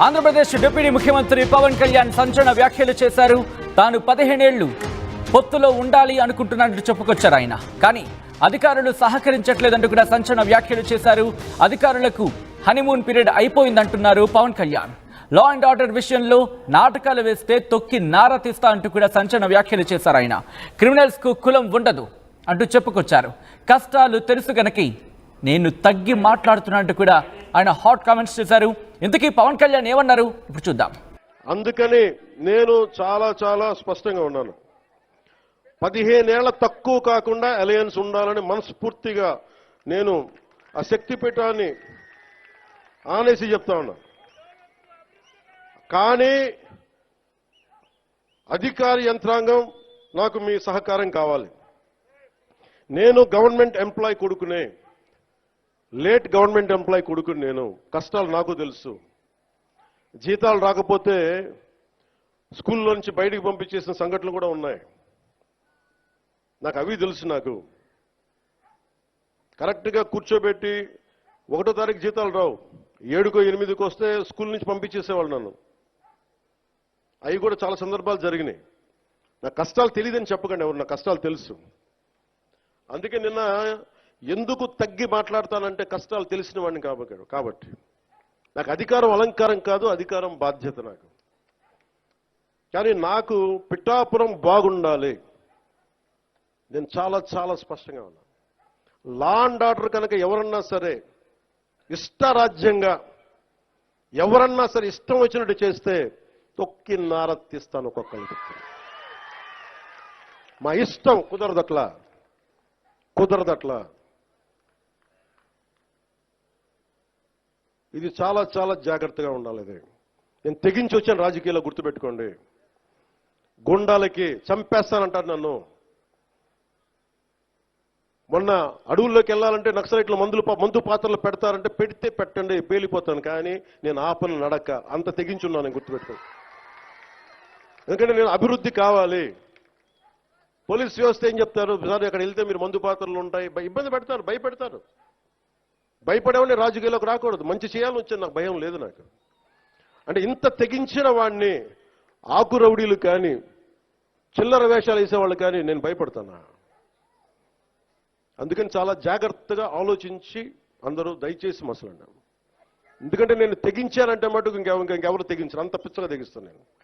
Andhra Pradesh deputy ముఖ్యమంత్రి పవన్ కళ్యాణ్ సంచలన వ్యాఖ్యలు చేశారు. తాను 15 ఏళ్లు పొత్తులో ఉండాలి అనుకుంటున్నట్టు చెప్పుకొచ్చారు ఆయన. కానీ అధికారులు సహకరించట్లేదంటూ కూడా సంచలన వ్యాఖ్యలు చేశారు. అధికారులకు హనీమూన్ పీరియడ్ అయిపోయిందంటున్నారు Pawan Kalyan. Law and order విషయంలో నాటకాలు వేస్తే తొక్కి నారా తీస్తా అంటూ కూడా సంచలన వ్యాఖ్యలు చేశారు ఆయన. క్రిమినల్స్ కు కులం ఉండదు అంటూ చెప్పుకొచ్చారు. కష్టాలు తెలుసు గనక నేను తగ్గి మాట్లాడుతున్నట్టు కూడా ఆయన హాట్ కామెంట్స్ చేశారు. ఇంతకీ పవన్ కళ్యాణ్ ఏమన్నారు ఇప్పుడు చూద్దాం. అందుకని నేను చాలా స్పష్టంగా ఉన్నాను. 15 ఏళ్ల తక్కువ కాకుండా అలయన్స్ ఉండాలని మనస్ఫూర్తిగా నేను ఆ శక్తిపీఠాన్ని ఆనేసి చెప్తా ఉన్నా. కానీ అధికార యంత్రాంగం నాకు మీ సహకారం కావాలి. నేను గవర్నమెంట్ ఎంప్లాయ్ కొడుకునే, లేట్ గవర్నమెంట్ ఎంప్లాయ్ కొడుకుని. నేను కష్టాలు నాకు తెలుసు. జీతాలు రాకపోతే స్కూల్లో నుంచి బయటికి పంపించేసిన సంఘటనలు కూడా ఉన్నాయి. నాకు అవి తెలుసు. నాకు కరెక్ట్గా కూర్చోబెట్టి 1వ తారీఖు జీతాలు రావు, 7కో 8కో వస్తే స్కూల్ నుంచి పంపించేసేవాళ్ళు నన్ను. అవి కూడా చాలా సందర్భాలు జరిగినాయి. నా కష్టాలు తెలియదని చెప్పకండి ఎవరు, నా కష్టాలు తెలుసు. అందుకే నిన్న ఎందుకు తగ్గి మాట్లాడతానంటే కష్టాలు తెలిసిన వాడిని కాబట్టి. నాకు అధికారం అలంకారం కాదు, అధికారం బాధ్యత నాకు. కానీ నాకు పిఠాపురం బాగుండాలి. నేను చాలా స్పష్టంగా ఉన్నా. లా అండ్ ఆర్డర్ కనుక ఎవరన్నా సరే ఇష్టరాజ్యంగా ఎవరన్నా సరే ఇష్టం వచ్చినట్టు చేస్తే తొక్కి నారత్తిస్తాను ఒక్కొక్కరికి. మా ఇష్టం కుదరదట్లా. ఇది చాలా జాగ్రత్తగా ఉండాలి. ఇది నేను తెగించి వచ్చాను రాజకీయాల్లో, గుర్తుపెట్టుకోండి. గుండాలకి చంపేస్తానంటారు నన్ను. మొన్న అడవుల్లోకి వెళ్ళాలంటే నక్సలైట్లు మందు పాత్రలు పెడతారంటే పెడితే పెట్టండి, పేలిపోతాను. కానీ నేను ఆపను నడక. అంత తెగించున్నాను, గుర్తుపెట్టుకోండి. ఎందుకంటే నేను అభివృద్ధి కావాలి. పోలీస్ వ్యవస్థ ఏం చెప్తారు, సార్ అక్కడ వెళ్తే మీరు మందు పాత్రలు ఉంటాయి, ఇబ్బంది పెడతారు, భయపెడతారు. భయపడేవాడిని రాజకీయాల్లోకి రాకూడదు. మంచి చేయాలని వచ్చాను, నాకు భయం లేదు నాకు. అంటే ఇంత తెగించిన వాడిని ఆకు రౌడీలు కానీ చిల్లర వేషాలు వేసేవాళ్ళు కానీ నేను భయపడతానా? అందుకని చాలా జాగ్రత్తగా ఆలోచించి అందరూ దయచేసి మసలండి. ఎందుకంటే నేను తెగించానంటే మటుకు ఇంకెవరు తెగించరు. అంత పిచ్చగా తెగిస్తాను నేను.